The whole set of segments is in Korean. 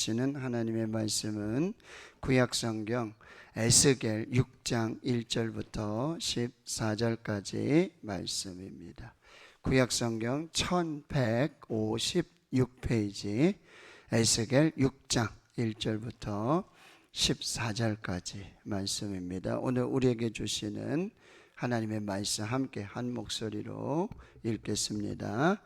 주시는 하나님의 말씀은 구약성경 에스겔 6장 1절부터 14절까지 말씀입니다. 구약성경 1156페이지 에스겔 6장 1절부터 14절까지 말씀입니다. 오늘 우리에게 주시는 하나님의 말씀 함께 한 목소리로 읽겠습니다.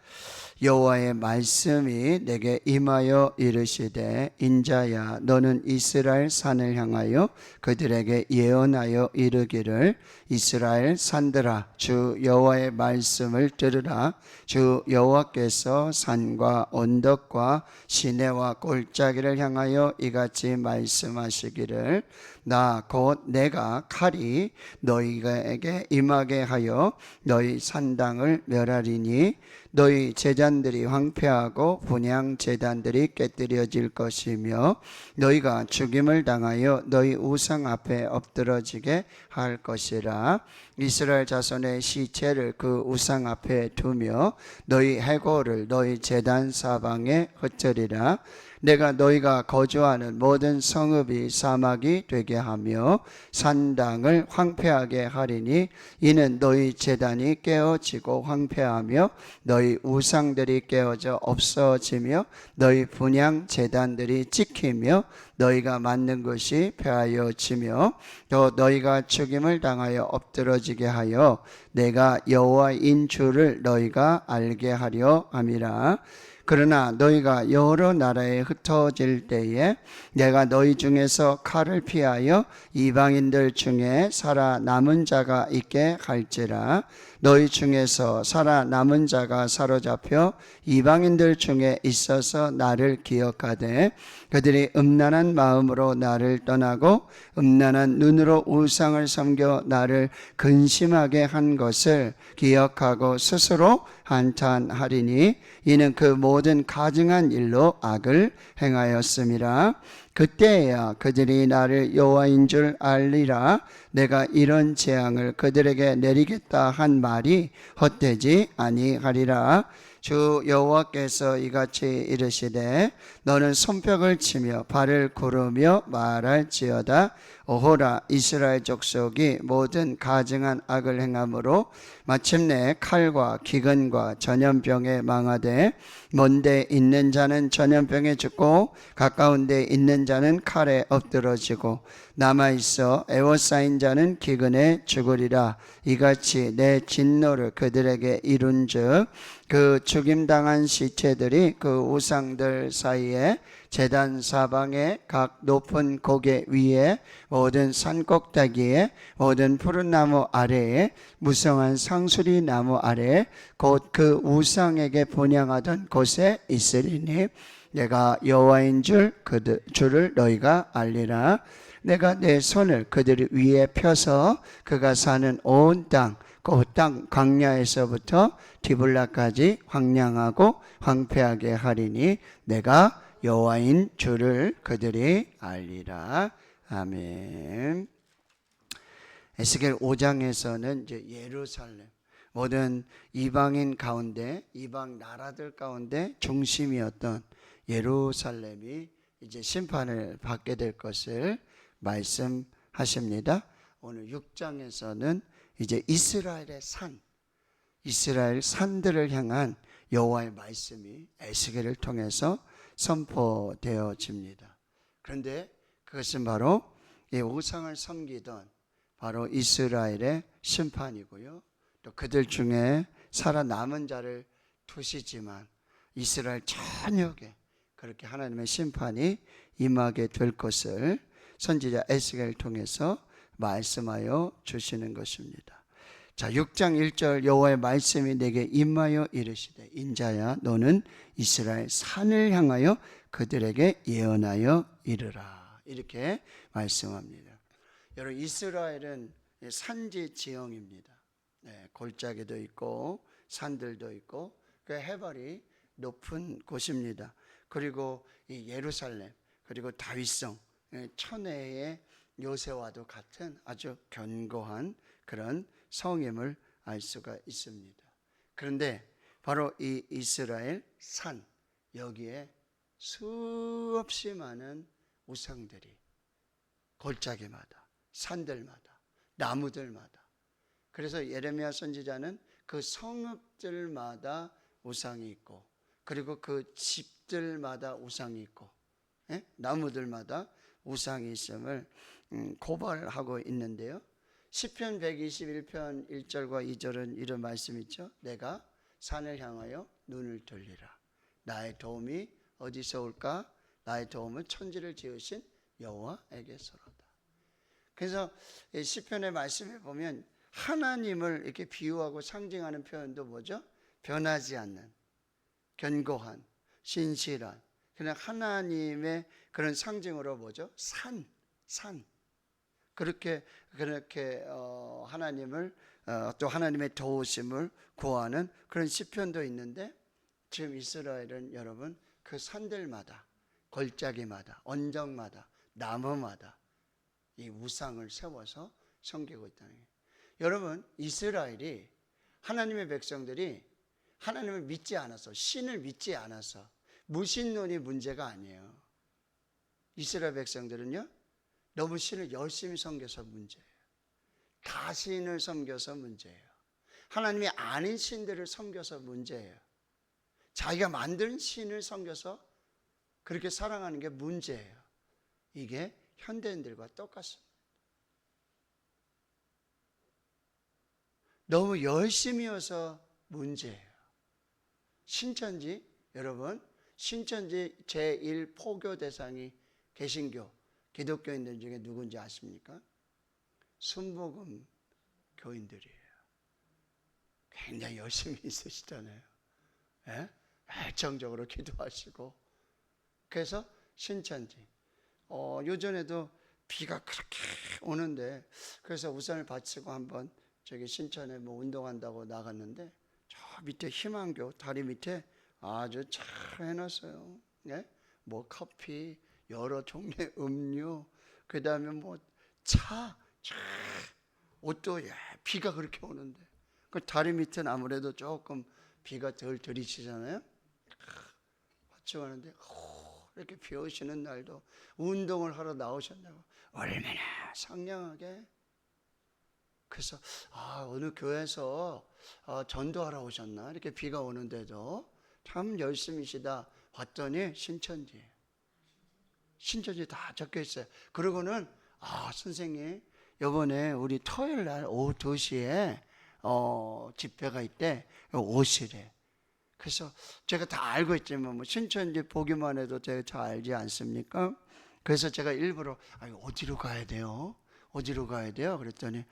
여호와의 말씀이 내게 임하여 이르시되 인자야 너는 이스라엘 산을 향하여 그들에게 예언하여 이르기를 이스라엘 산들아 주 여호와의 말씀을 들으라. 주 여호와께서 산과 언덕과 시내와 골짜기를 향하여 이같이 말씀하시기를 나 곧 내가 칼이 너희에게 임하게 하여 너희 산당을 멸하리니 너희 제단들이 황폐하고 분향 제단들이 깨뜨려질 것이며 너희가 죽임을 당하여 너희 우상 앞에 엎드러지게 할 것이라. 이스라엘 자손의 시체를 그 우상 앞에 두며 너희 해골을 너희 제단 사방에 흩으리라. 내가 너희가 거주하는 모든 성읍이 사막이 되게 하며 산당을 황폐하게 하리니 이는 너희 제단이 깨어지고 황폐하며 너희 우상들이 깨어져 없어지며 너희 분향 제단들이 찍히며 너희가 만든 것이 폐하여지며 또 너희가 죽임을 당하여 엎드러지게 하여 내가 여호와인 줄을 너희가 알게 하려 함이라. 그러나 너희가 여러 나라에 흩어질 때에 내가 너희 중에서 칼을 피하여 이방인들 중에 살아남은 자가 있게 할지라. 너희 중에서 살아남은 자가 사로잡혀 이방인들 중에 있어서 나를 기억하되 그들이 음란한 마음으로 나를 떠나고 음란한 눈으로 우상을 섬겨 나를 근심하게 한 것을 기억하고 스스로 한탄하리니 이는 그 모든 가증한 일로 악을 행하였음이라. 그때야 그들이 나를 여호와인 줄 알리라. 내가 이런 재앙을 그들에게 내리겠다 한 말이 헛되지 아니하리라. 주 여호와께서 이같이 이르시되 너는 손뼉을 치며 발을 구르며 말할지어다. 오호라 이스라엘 족속이 모든 가증한 악을 행함으로 마침내 칼과 기근과 전염병에 망하되 먼데 있는 자는 전염병에 죽고 가까운 데 있는 자는 칼에 엎드러지고 남아있어 애워싸인 자는 기근에 죽으리라. 이같이 내 진노를 그들에게 이룬즉 그 죽임당한 시체들이 그 우상들 사이에 제단 사방에 각 높은 고개 위에 모든 산꼭대기에 모든 푸른 나무 아래에 무성한 상수리 나무 아래에 곧 그 우상에게 분향하던 곳에 있으리니 내가 여호와인 줄을 너희가 알리라. 내가 내 손을 그들 위에 펴서 그가 사는 온 땅 그 땅 광야에서부터 디블라까지 황량하고 황폐하게 하리니 내가 여호와인 줄을 그들이 알리라. 아멘. 에스겔 5장에서는 이제 예루살렘 모든 이방인 가운데 이방 나라들 가운데 중심이었던 예루살렘이 이제 심판을 받게 될 것을 말씀하십니다. 오늘 6장에서는 이제 이스라엘 산들을 향한 여호와의 말씀이 에스겔을 통해서 선포되어집니다. 그런데 그것은 바로 이 우상을 섬기던 바로 이스라엘의 심판이고요. 또 그들 중에 살아남은 자를 두시지만 이스라엘 전역에 그렇게 하나님의 심판이 임하게 될 것을 선지자 에스겔을 통해서 말씀하여 주시는 것입니다. 자, 6장 1절 여호와의 말씀이 내게 임하여 이르시되 인자야 너는 이스라엘 산을 향하여 그들에게 예언하여 이르라. 이렇게 말씀합니다. 여러분 이스라엘은 산지 지형입니다. 골짜기도 있고 산들도 있고 그 해발이 높은 곳입니다. 그리고 이 예루살렘 그리고 다윗성 천혜의 요새와도 같은 아주 견고한 그런 성임을 알 수가 있습니다. 그런데 바로 이 이스라엘 산 여기에 수없이 많은 우상들이 골짜기마다, 산들마다, 나무들마다. 그래서 예레미야 선지자는 그 성읍들마다 우상이 있고, 그리고 그 집들마다 우상이 있고, 나무들마다 우상이 있음을 고발하고 있는데요. 시편 121편 1절과 2절은 이런 말씀 있죠. 내가 산을 향하여 눈을 돌리라. 나의 도움이 어디서 올까? 나의 도움은 천지를 지으신 여호와에게서로다. 그래서 시편의 말씀에 보면 하나님을 이렇게 비유하고 상징하는 표현도 뭐죠? 변하지 않는, 견고한, 신실한, 그냥 하나님의 그런 상징으로 뭐죠? 산. 그렇게 하나님을 또 하나님의 도우심을 구하는 그런 시편도 있는데, 지금 이스라엘은 여러분 그 산들마다, 골짜기마다, 언덕마다, 나무마다 이 우상을 세워서 섬기고 있다는 거예요. 여러분, 이스라엘이, 하나님의 백성들이 하나님을 믿지 않아서, 신을 믿지 않아서, 무신론이 문제가 아니에요. 이스라엘 백성들은요, 너무 신을 열심히 섬겨서 문제예요. 가신을 섬겨서 문제예요. 하나님이 아닌 신들을 섬겨서 문제예요. 자기가 만든 신을 섬겨서 그렇게 사랑하는 게 문제예요. 이게 현대인들과 똑같습니다. 너무 열심히여서 문제예요. 신천지, 여러분, 신천지 제1포교 대상이 개신교, 기독교인들 중에 누군지 아십니까? 순복음 교인들이에요. 굉장히 열심히 있으시잖아요. 애정적으로 기도하시고. 그래서 신천지, 요전에도 비가 그렇게 오는데, 그래서 우산을 받치고 한번 저기 신천에 뭐 운동한다고 나갔는데, 저 밑에 희망교 다리 밑에 아주 잘 해놨어요. 뭐 커피, 여러 종류의 음료, 그 다음에 뭐 차, 옷도, 비가 그렇게 오는데 그 다리 밑은 아무래도 조금 비가 덜 들이치잖아요. 같이 가는데 이렇게 비 오시는 날도 운동을 하러 나오셨다고, 얼마나 상냥하게. 그래서 어느 교회에서 전도하러 오셨나, 이렇게 비가 오는데도 참 열심히시다 봤더니 신천지 다 적혀 있어요. 그러고는 선생님, 이번에 우리 토요일 날 오후 2시에 집회가 있대, 오시래. 그래서 제가 다 알고 있지만 뭐 신천지 보기만 해도 제가 잘 알지 않습니까? 그래서 제가 일부러 어디로 가야 돼요? 그랬더니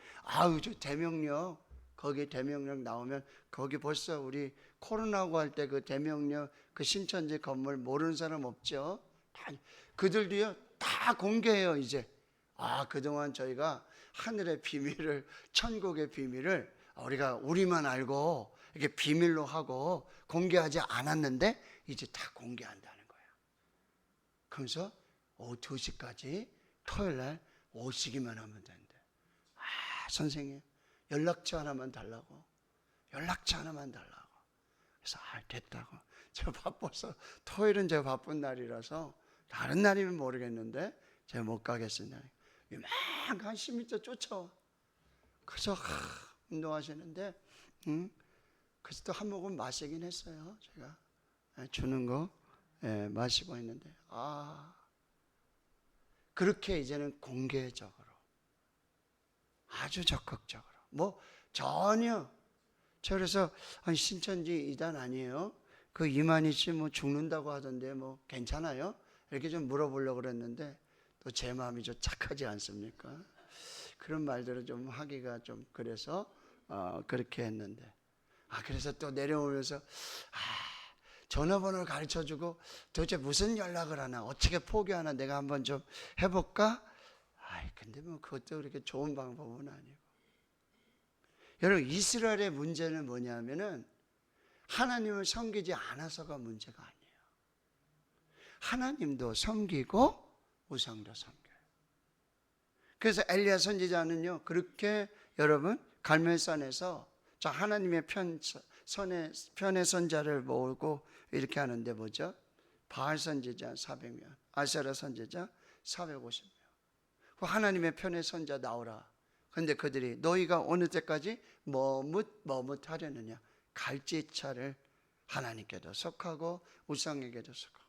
저 대명역, 거기 대명역 나오면 거기 벌써 우리 코로나고 할 때 그 대명역 그 신천지 건물 모르는 사람 없죠? 그들도요 다 공개해요 이제. 그동안 저희가 하늘의 비밀을, 천국의 비밀을 우리만 알고 이렇게 비밀로 하고 공개하지 않았는데 이제 다 공개한다는 거예요. 그래서 오후 2시까지 토요일 날 오시기만 하면 된대. 선생님, 연락처 하나만 달라고. 그래서 됐다고. 제가 바빠서, 토요일은 제가 바쁜 날이라서 다른 날이면 모르겠는데 제가 못 가겠습니다. 요만한 10m 쫓아와. 그래서 운동하시는데 그래서 또 한 모금 마시긴 했어요. 제가 주는 거 마시고 있는데 그렇게 이제는 공개적으로, 아주 적극적으로, 뭐 전혀, 그래서 신천지 이단 아니에요? 그 이만희 씨 뭐 죽는다고 하던데 뭐 괜찮아요? 이렇게 좀 물어보려고 그랬는데 또 제 마음이 좀 착하지 않습니까? 그런 말들을 좀 하기가 좀 그래서 그렇게 했는데, 그래서 또 내려오면서 전화번호를 가르쳐주고 도대체 무슨 연락을 하나, 어떻게 포기하나 내가 한번 좀 해볼까? 근데 뭐 그것도 그렇게 좋은 방법은 아니고. 여러분, 이스라엘의 문제는 뭐냐면은 하나님을 섬기지 않아서가 문제가 아니에요. 하나님도 섬기고 우상도 섬겨요. 그래서 엘리야 선지자는요, 그렇게 여러분 갈멜산에서 하나님의 편의 선자를 모으고 이렇게 하는데 뭐죠? 바알 선지자 400명, 아세라 선지자 450명. 하나님의 편의 선자 나오라. 근데 그들이 너희가 어느 때까지 머뭇하려느냐. 갈지차를 하나님께도 속하고 우상에게도 속하고.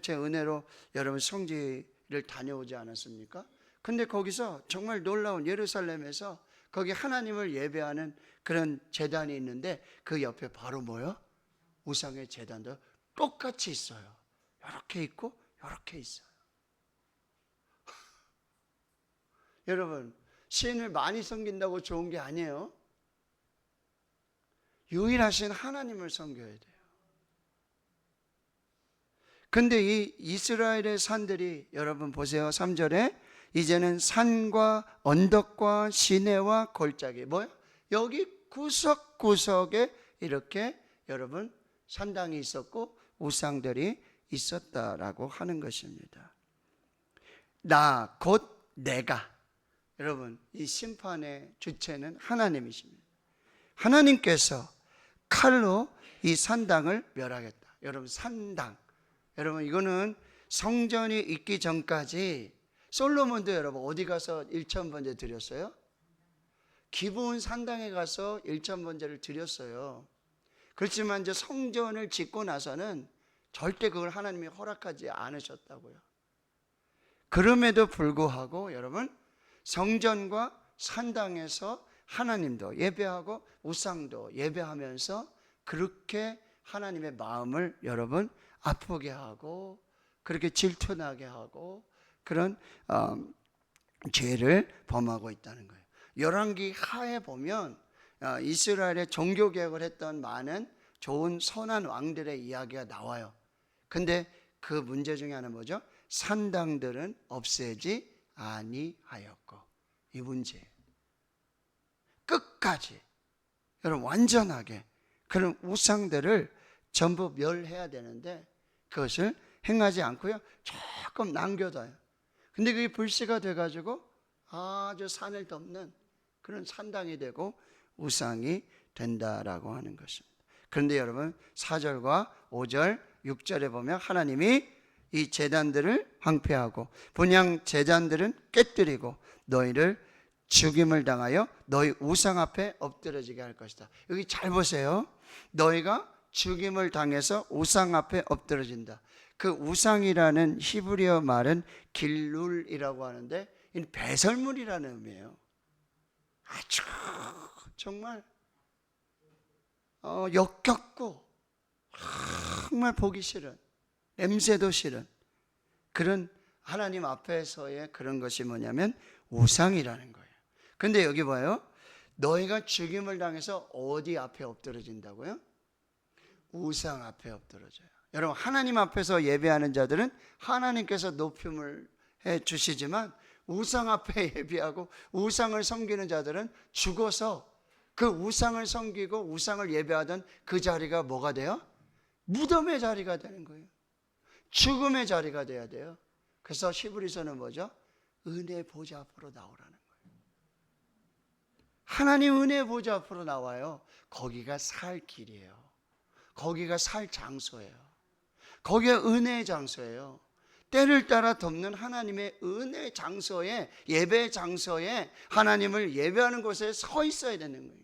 제 은혜로 여러분 성지를 다녀오지 않았습니까? 근데 거기서 정말 놀라운 예루살렘에서 거기 하나님을 예배하는 그런 제단이 있는데 그 옆에 바로 뭐요? 우상의 제단도 똑같이 있어요. 이렇게 있고 이렇게 있어요. 여러분, 신을 많이 섬긴다고 좋은 게 아니에요. 유일하신 하나님을 섬겨야 돼요. 근데 이 이스라엘의 산들이 여러분 보세요. 3절에 이제는 산과 언덕과 시내와 골짜기, 뭐요? 여기 구석구석에 이렇게 여러분 산당이 있었고 우상들이 있었다라고 하는 것입니다. 나 곧 내가. 여러분, 이 심판의 주체는 하나님이십니다. 하나님께서 칼로 이 산당을 멸하겠다. 여러분, 산당, 여러분 이거는 성전이 있기 전까지 솔로몬도 여러분 어디 가서 일천번제 드렸어요? 기브온 산당에 가서 일천번제를 드렸어요. 그렇지만 이제 성전을 짓고 나서는 절대 그걸 하나님이 허락하지 않으셨다고요. 그럼에도 불구하고 여러분 성전과 산당에서 하나님도 예배하고 우상도 예배하면서 그렇게 하나님의 마음을 여러분 아프게 하고 그렇게 질투나게 하고 그런 죄를 범하고 있다는 거예요. 열왕기 하에 보면 이스라엘의 종교개혁을 했던 많은 좋은 선한 왕들의 이야기가 나와요. 근데 그 문제 중에 하나는 뭐죠? 산당들은 없애지 아니하였고. 이 문제예요. 끝까지 여러분 완전하게 그런 우상들을 전부 멸해야 되는데 그것을 행하지 않고요 조금 남겨둬요. 근데 그게 불씨가 돼가지고 아주 산을 덮는 그런 산당이 되고 우상이 된다라고 하는 것입니다. 그런데 여러분 4절과 5절 6절에 보면 하나님이 이 제단들을 황폐하고 분향 제단들은 깨뜨리고 너희를 죽임을 당하여 너희 우상 앞에 엎드러지게 할 것이다. 여기 잘 보세요. 너희가 죽임을 당해서 우상 앞에 엎드러진다. 그 우상이라는 히브리어 말은 길룰이라고 하는데 이 배설물이라는 의미예요. 아주 정말 역겹고 정말 보기 싫은, 냄새도 싫은 그런 하나님 앞에서의 그런 것이 뭐냐면 우상이라는 거예요. 근데 여기 봐요. 너희가 죽임을 당해서 어디 앞에 엎드러진다고요? 우상 앞에 엎드러져요. 여러분 하나님 앞에서 예배하는 자들은 하나님께서 높임을 해 주시지만 우상 앞에 예배하고 우상을 섬기는 자들은 죽어서 그 우상을 섬기고 우상을 예배하던 그 자리가 뭐가 돼요? 무덤의 자리가 되는 거예요. 죽음의 자리가 돼야 돼요. 그래서 히브리서는 뭐죠? 은혜 보좌 앞으로 나오라는 거예요. 하나님 은혜 보좌 앞으로 나와요. 거기가 살 길이에요. 거기가 살 장소예요. 거기가 은혜의 장소예요. 때를 따라 덮는 하나님의 은혜 장소에, 예배 장소에 하나님을 예배하는 곳에 서 있어야 되는 거예요.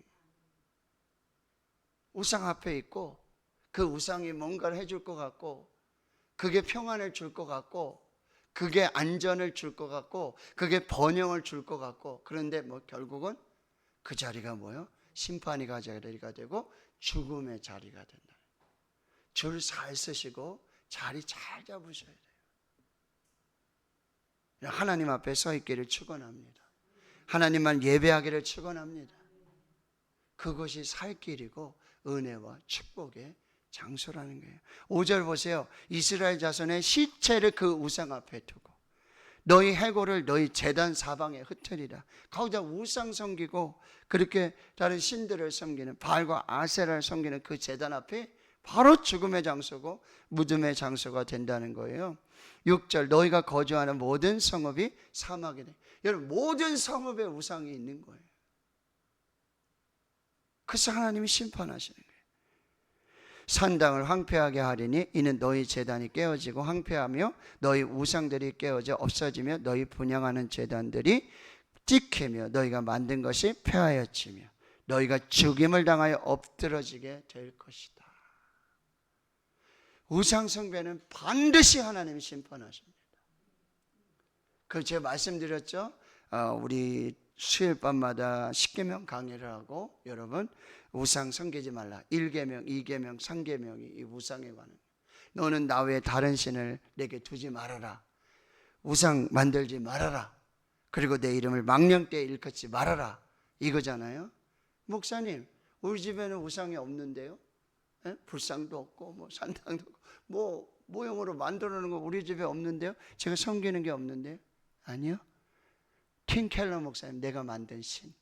우상 앞에 있고 그 우상이 뭔가를 해줄 것 같고 그게 평안을 줄 것 같고 그게 안전을 줄 것 같고 그게 번영을 줄 것 같고 그런데 뭐 결국은 그 자리가 뭐예요? 심판의 자리가 되고 죽음의 자리가 된다. 줄 잘 쓰시고 자리 잘 잡으셔야 돼요. 하나님 앞에 서 있기를 축원합니다. 하나님만 예배하기를 축원합니다. 그것이 살 길이고 은혜와 축복의 장소라는 거예요. 5절 보세요. 이스라엘 자손의 시체를 그 우상 앞에 두고 너희 해골을 너희 제단 사방에 흩으리라. 거기다 우상 섬기고 그렇게 다른 신들을 섬기는 바알과 아세라를 섬기는 그 제단 앞에 바로 죽음의 장소고 무덤의 장소가 된다는 거예요. 6절 너희가 거주하는 모든 성읍이 사막이 돼. 여러분 모든 성읍에 우상이 있는 거예요. 그래서 하나님이 심판하시는 거예요. 산당을 황폐하게 하리니 이는 너희 제단이 깨어지고 황폐하며 너희 우상들이 깨어져 없어지며 너희 분향하는 제단들이 찍히며 너희가 만든 것이 폐하여지며 너희가 죽임을 당하여 엎드러지게 될 것이다. 우상 숭배는 반드시 하나님이 심판하십니다. 그 제가 말씀드렸죠. 우리 수요일 밤마다 10계명 강의를 하고 여러분 우상 섬기지 말라. 1계명, 2계명, 3계명이 이 우상에 관한 너는 나 외에 다른 신을 내게 두지 말아라. 우상 만들지 말아라. 그리고 내 이름을 망령되이 일컫지 말아라. 이거잖아요. 목사님, 우리 집에는 우상이 없는데요. 에? 불상도 없고 뭐 산당도 없고 뭐 모형으로 만들어 놓은 거 우리 집에 없는데요. 제가 섬기는 게 없는데요. 아니요. 틴 켈러 목사님, 내가 만든 신,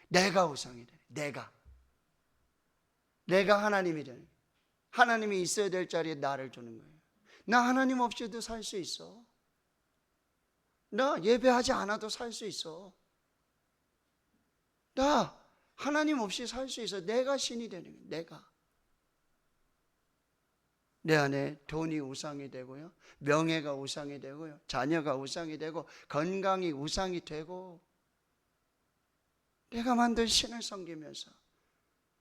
내가 우상이 되네. 내가 하나님이 되네. 하나님이 있어야 될 자리에 나를 두는 거예요. 나 하나님 없이도 살 수 있어. 나 예배하지 않아도 살 수 있어. 나 하나님 없이 살 수 있어. 내가 신이 되는 거예요. 내가. 내 안에 돈이 우상이 되고요, 명예가 우상이 되고요, 자녀가 우상이 되고 건강이 우상이 되고 내가 만든 신을 섬기면서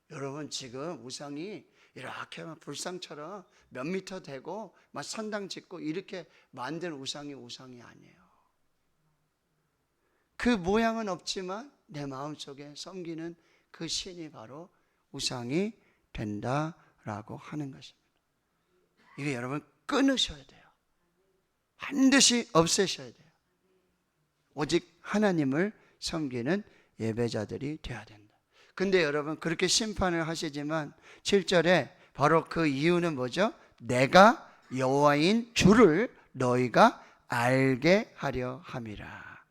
여러분 지금 우상이 이렇게 불상처럼 몇 미터 되고 막 산당 짓고 이렇게 만든 우상이 아니에요. 그 모양은 없지만 내 마음속에 섬기는 그 신이 바로 우상이 된다라고 하는 것입니다. 이거 여러분 끊으셔야 돼요. 반드시 없애셔야 돼요. 오직 하나님을 섬기는 예배자들이 되어야 된다. 근데 여러분 그렇게 심판을 하시지만 7절에 바로 그 이유는 뭐죠? 내가 여호와인 주를 너희가 알게 하려 함이라.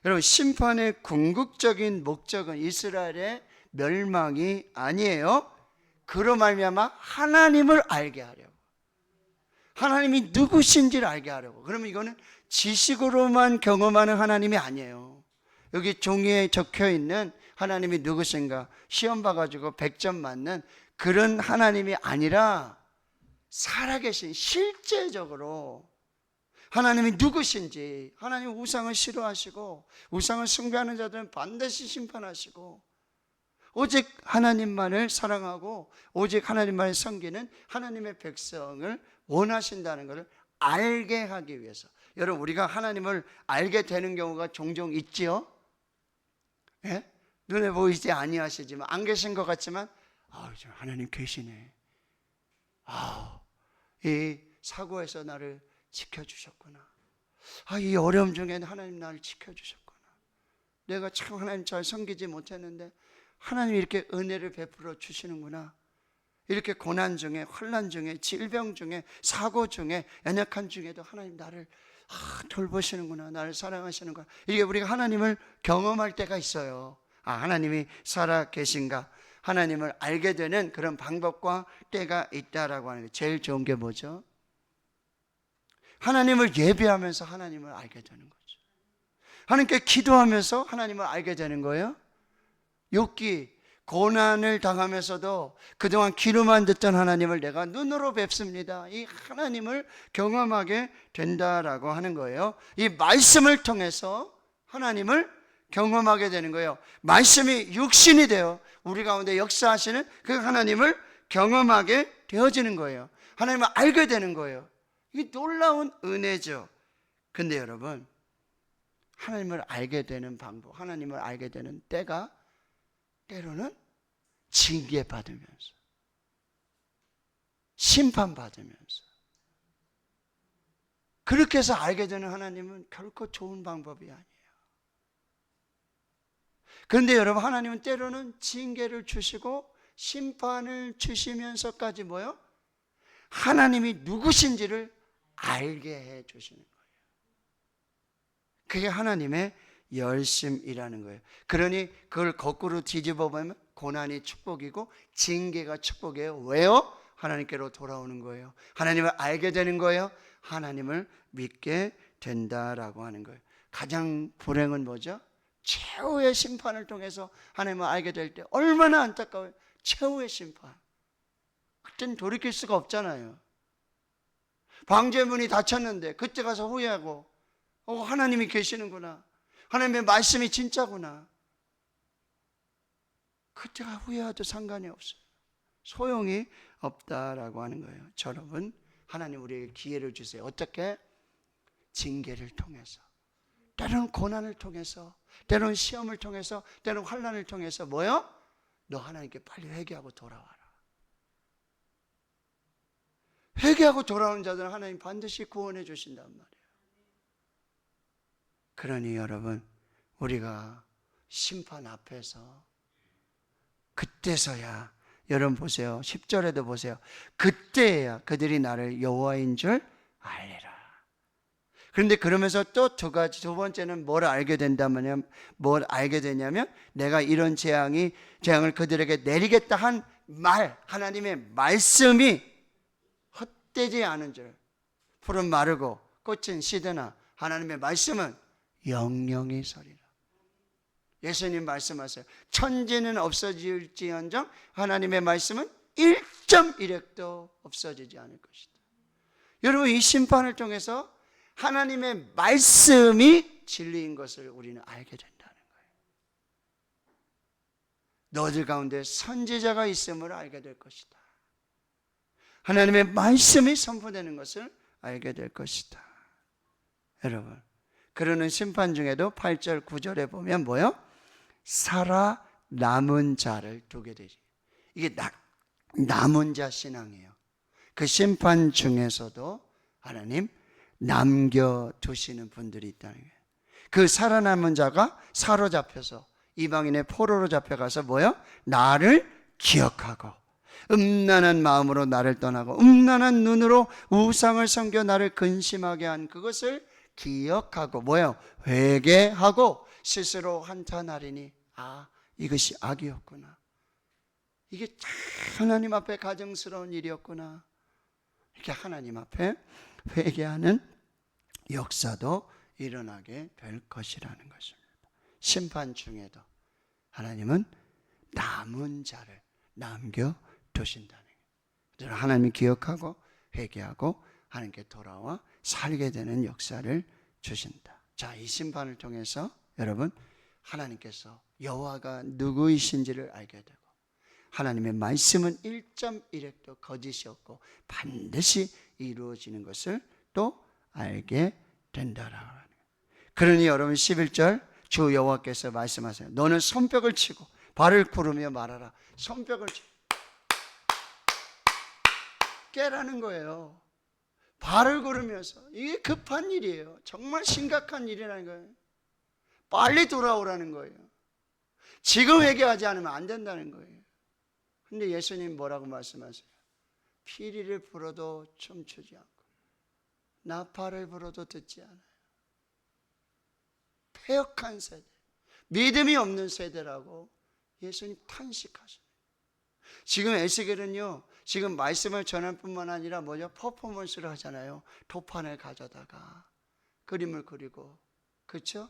여러분 심판의 궁극적인 목적은 이스라엘의 멸망이 아니에요. 그로 말미암아 하나님을 알게 하려고, 하나님이 누구신지를 알게 하려고. 그러면 이거는 지식으로만 경험하는 하나님이 아니에요. 여기 종이에 적혀있는 하나님이 누구신가 시험 봐가지고 100점 맞는 그런 하나님이 아니라 살아계신 실제적으로 하나님이 누구신지, 하나님 우상을 싫어하시고 우상을 숭배하는 자들은 반드시 심판하시고 오직 하나님만을 사랑하고 오직 하나님만을 섬기는 하나님의 백성을 원하신다는 것을 알게 하기 위해서. 여러분 우리가 하나님을 알게 되는 경우가 종종 있지요. 예? 눈에 보이지 아니하시지만 안 계신 것 같지만 하나님 계시네. 이 사고에서 나를 지켜주셨구나. 이 어려움 중에 하나님 나를 지켜주셨구나. 내가 참 하나님 잘 섬기지 못했는데 하나님이 이렇게 은혜를 베풀어 주시는구나. 이렇게 고난 중에, 환난 중에, 질병 중에, 사고 중에, 연약한 중에도 하나님 나를 돌보시는구나, 나를 사랑하시는구나. 이게 우리가 하나님을 경험할 때가 있어요. 하나님이 살아 계신가, 하나님을 알게 되는 그런 방법과 때가 있다라고 하는 게 제일 좋은 게 뭐죠? 하나님을 예배하면서 하나님을 알게 되는 거죠. 하나님께 기도하면서 하나님을 알게 되는 거예요. 욥기 고난을 당하면서도 그동안 귀로만 듣던 하나님을 내가 눈으로 뵙습니다. 이 하나님을 경험하게 된다라고 하는 거예요. 이 말씀을 통해서 하나님을 경험하게 되는 거예요. 말씀이 육신이 되어 우리 가운데 역사하시는 그 하나님을 경험하게 되어지는 거예요. 하나님을 알게 되는 거예요. 이게 놀라운 은혜죠. 근데 여러분 하나님을 알게 되는 방법, 하나님을 알게 되는 때가 때로는 징계받으면서, 심판받으면서, 그렇게 해서 알게 되는 하나님은 결코 좋은 방법이 아니에요. 그런데 여러분 하나님은 때로는 징계를 주시고 심판을 주시면서까지 뭐요? 하나님이 누구신지를 알게 해 주시는 거예요. 그게 하나님의 열심이라는 거예요. 그러니 그걸 거꾸로 뒤집어 보면 고난이 축복이고 징계가 축복이에요. 왜요? 하나님께로 돌아오는 거예요. 하나님을 알게 되는 거예요. 하나님을 믿게 된다라고 하는 거예요. 가장 불행은 뭐죠? 최후의 심판을 통해서 하나님을 알게 될 때 얼마나 안타까워요. 최후의 심판. 그땐 돌이킬 수가 없잖아요. 방제문이 닫혔는데 그때 가서 후회하고 하나님이 계시는구나, 하나님의 말씀이 진짜구나, 그때가 후회해도 상관이 없어요. 소용이 없다라고 하는 거예요. 여러분, 하나님 우리에게 기회를 주세요. 어떻게? 징계를 통해서, 때로는 고난을 통해서, 때로는 시험을 통해서, 때로는 환난을 통해서 뭐요? 너 하나님께 빨리 회개하고 돌아와라. 회개하고 돌아오는 자들은 하나님 반드시 구원해 주신단 말이에요. 그러니 여러분, 우리가 심판 앞에서 그때서야, 여러분 보세요. 10절에도 보세요. 그때야 그들이 나를 여호와인 줄 알리라. 그런데 그러면서 또 두 번째는 뭘 알게 된다면, 뭘 알게 되냐면, 내가 이런 재앙을 그들에게 내리겠다 한 하나님의 말씀이 헛되지 않은 줄. 풀은 마르고 꽃은 시드나 하나님의 말씀은 영영이 서리라. 예수님 말씀하세요. 천지는 없어질지언정 하나님의 말씀은 1.1핵도 없어지지 않을 것이다. 여러분, 이 심판을 통해서 하나님의 말씀이 진리인 것을 우리는 알게 된다는 거예요. 너희들 가운데 선지자가 있음을 알게 될 것이다. 하나님의 말씀이 선포되는 것을 알게 될 것이다. 여러분, 그러는 심판 중에도 8절 9절에 보면 뭐요? 살아남은 자를 두게 되지. 이게 남은 자 신앙이에요. 그 심판 중에서도 하나님 남겨두시는 분들이 있다는 거예요. 그 살아남은 자가 사로잡혀서 이방인의 포로로 잡혀가서 뭐요? 나를 기억하고 음란한 마음으로 나를 떠나고 음란한 눈으로 우상을 섬겨 나를 근심하게 한 그것을 기억하고 뭐요? 회개하고 스스로 한탄하리니 이것이 악이었구나, 이게 참 하나님 앞에 가증스러운 일이었구나, 이렇게 하나님 앞에 회개하는 역사도 일어나게 될 것이라는 것입니다. 심판 중에도 하나님은 남은 자를 남겨두신다는 거예요. 하나님이 기억하고 회개하고 하나님께 돌아와 살게 되는 역사를 주신다. 자, 이 심판을 통해서 여러분, 하나님께서 여호와가 누구이신지를 알게 되고 하나님의 말씀은 1.1핵도 거짓이 없고 반드시 이루어지는 것을 또 알게 된다라고 하는 거예요. 그러니 여러분 11절 주 여호와께서 말씀하세요. 너는 손뼉을 치고 발을 구르며 말하라. 손뼉을 치고 깨라는 거예요. 발을 구르면서. 이게 급한 일이에요. 정말 심각한 일이라는 거예요. 빨리 돌아오라는 거예요. 지금 회개하지 않으면 안 된다는 거예요. 근데 예수님 뭐라고 말씀하세요? 피리를 불어도 춤추지 않고 나팔을 불어도 듣지 않아요. 패역한 세대, 믿음이 없는 세대라고 예수님 탄식하시네요. 지금 에스겔은요, 지금 말씀을 전할 뿐만 아니라 뭐죠? 퍼포먼스를 하잖아요. 도판을 가져다가 그림을 그리고, 그렇죠?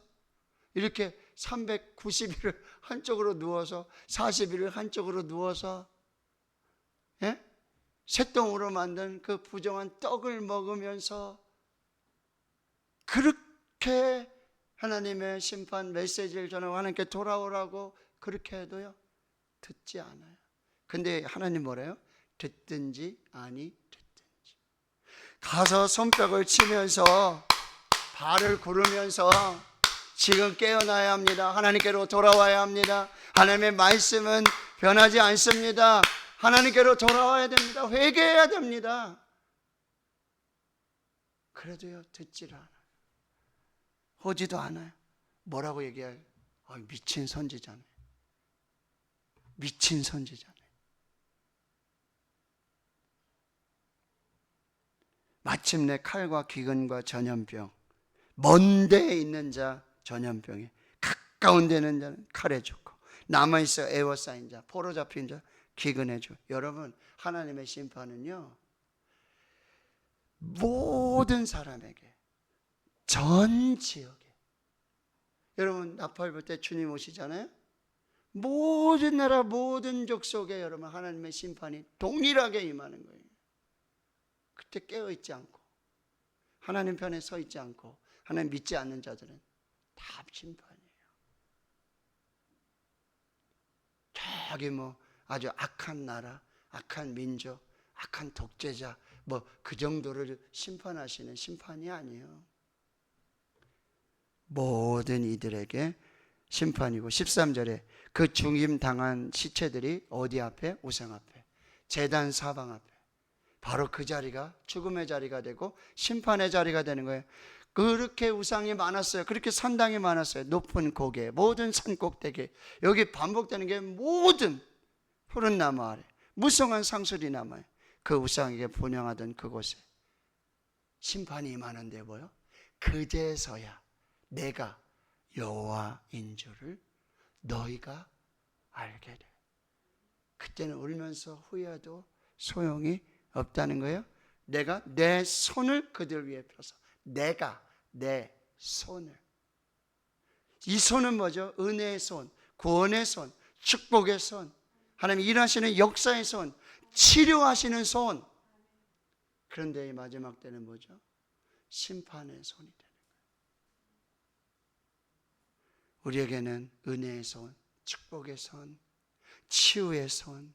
이렇게 390일을 한쪽으로 누워서 40일을 한쪽으로 누워서 쇠똥으로 만든 그 부정한 떡을 먹으면서 그렇게 하나님의 심판 메시지를 전하고 하나님께 돌아오라고 그렇게 해도요 듣지 않아요. 근데 하나님 뭐래요? 듣든지 아니 듣든지 가서 손뼉을 치면서 발을 구르면서 지금 깨어나야 합니다. 하나님께로 돌아와야 합니다. 하나님의 말씀은 변하지 않습니다. 하나님께로 돌아와야 됩니다. 회개해야 됩니다. 그래도요 듣지를 않아요. 오지도 않아요. 뭐라고 얘기해요? 미친 선지자네. 미친 선지자네. 마침내 칼과 기근과 전염병, 먼 데에 있는 자 전염병에, 가까운 데 있는 자는 칼에 죽고, 남아있어 애워싸인 자, 포로 잡힌 자 기근해 줘. 여러분, 하나님의 심판은요 모든 사람에게, 전 지역에. 여러분 나팔 불 때 주님 오시잖아요. 모든 나라 모든 족속에 여러분 하나님의 심판이 동일하게 임하는 거예요. 그때 깨어있지 않고 하나님 편에 서 있지 않고 하나님 믿지 않는 자들은 다 심판이에요. 저기 뭐 아주 악한 나라, 악한 민족, 악한 독재자 뭐 그 정도를 심판하시는 심판이 아니에요. 모든 이들에게 심판이고 13절에 그 죽임당한 시체들이 어디 앞에? 우상 앞에, 제단 사방 앞에, 바로 그 자리가 죽음의 자리가 되고 심판의 자리가 되는 거예요. 그렇게 우상이 많았어요. 그렇게 산당이 많았어요. 높은 고개, 모든 산 꼭대기, 여기 반복되는 게 모든 푸른 나무 아래 무성한 상술이 남아요. 그 우상에게 분향하던 그곳에 심판이 임하는데 뭐요? 그제서야 내가 여호와인 줄을 너희가 알게 돼. 그때는 울면서 후회해도 소용이 없다는 거예요. 내가 내 손을 그들 위에 펴서, 내가 내 손을, 이 손은 뭐죠? 은혜의 손, 구원의 손, 축복의 손, 하나님 일하시는 역사의 손, 치료하시는 손. 그런데 이 마지막 때는 뭐죠? 심판의 손이 되는 거예요. 우리에게는 은혜의 손, 축복의 손, 치유의 손,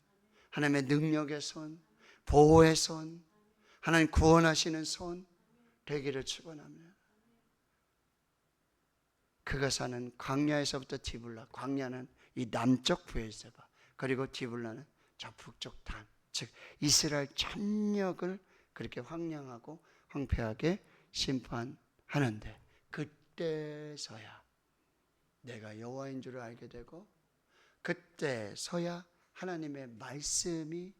하나님의 능력의 손, 보호의 손, 하나님 구원하시는 손 되기를 축원합니다. 그가 사는 광야에서부터 디블라, 광야는 이 남쪽 브에세바, 그리고 디블라는 저 북쪽 단, 즉 이스라엘 전역을 그렇게 황량하고 황폐하게 심판하는데, 그때서야 내가 여호와인 줄을 알게 되고, 그때서야 하나님의 말씀이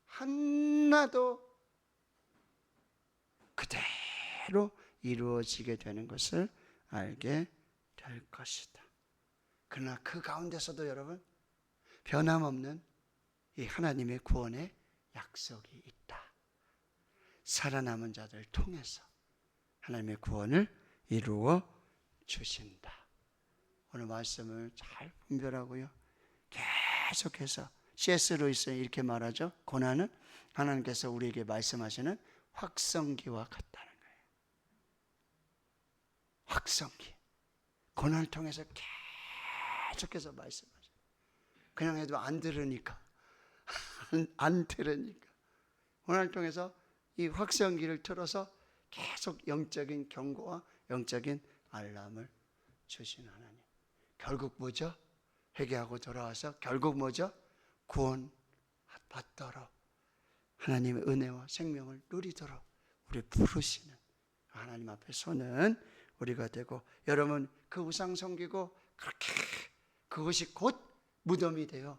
하나도 그대로 이루어지게 되는 것을 알게 될 것이다. 그러나 그 가운데서도 여러분 변함없는 이 하나님의 구원의 약속이 있다. 살아남은 자들을 통해서 하나님의 구원을 이루어 주신다. 오늘 말씀을 잘 분별하고요, 계속해서 C.S. 루이스는 이렇게 말하죠. 고난은 하나님께서 우리에게 말씀하시는 확성기와 같다는 거예요. 확성기. 고난을 통해서 계속해서 말씀하셔요. 그냥 해도 안 들으니까 안 들으니까 고난을 통해서 이 확성기를 틀어서 계속 영적인 경고와 영적인 알람을 주신 하나님. 결국 뭐죠? 회개하고 돌아와서 결국 뭐죠? 구원 받도록 하나님의 은혜와 생명을 누리도록 우리 부르시는 하나님 앞에 서는 우리가 되고, 여러분 그 우상 섬기고 그렇게 그것이 곧 무덤이 돼요.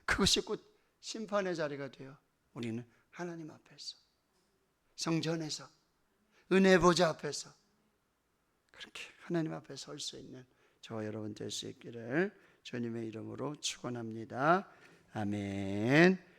그것이 곧 심판의 자리가 돼요. 우리는 하나님 앞에서, 성전에서, 은혜 보좌 앞에서 그렇게 하나님 앞에 설 수 있는 저와 여러분 될 수 있기를 주님의 이름으로 축원합니다. 아멘.